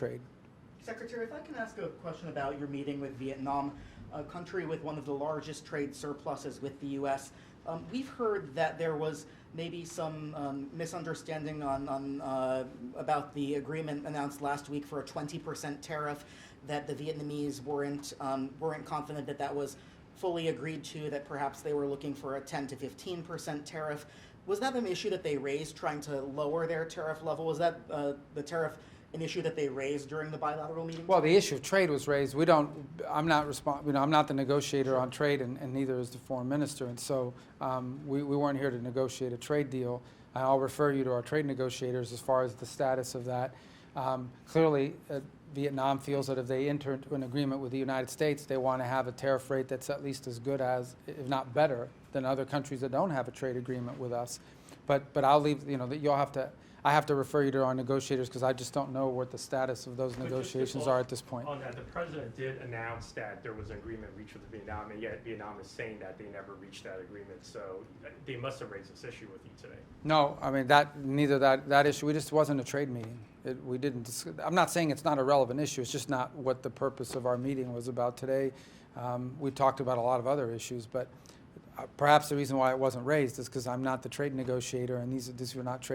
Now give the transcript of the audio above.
trade. Secretary, if I can ask a question about your meeting with Vietnam, a country with one of the largest trade surpluses with the U.S. We've heard that there was maybe some misunderstanding about the agreement announced last week for a 20% tariff, that the Vietnamese weren't confident that that was fully agreed to, that perhaps they were looking for a 10 to 15% tariff. Was that an issue that they raised, trying to lower their tariff level? Was that the tariff an issue that they raised during the bilateral meeting? Well, the issue of trade was raised. I'm not the negotiator on trade, and neither is the foreign minister, and so we weren't here to negotiate a trade deal. I'll refer you to our trade negotiators as far as the status of that. Clearly, Vietnam feels that if they enter into an agreement with the United States, they want to have a tariff rate that's at least as good as, if not better, than other countries that don't have a trade agreement with us. But I'll leave, that I have to refer you to our negotiators, because I just don't know what the status of those negotiations are at this point. On that, the president did announce that there was an agreement reached with Vietnam, and yet Vietnam is saying that they never reached that agreement. So they must have raised this issue with you today. No, I mean that issue. We just wasn't a trade meeting. We didn't. I'm not saying it's not a relevant issue. It's just not what the purpose of our meeting was about today. We talked about a lot of other issues, but perhaps the reason why it wasn't raised is because I'm not the trade negotiator, and these are not trade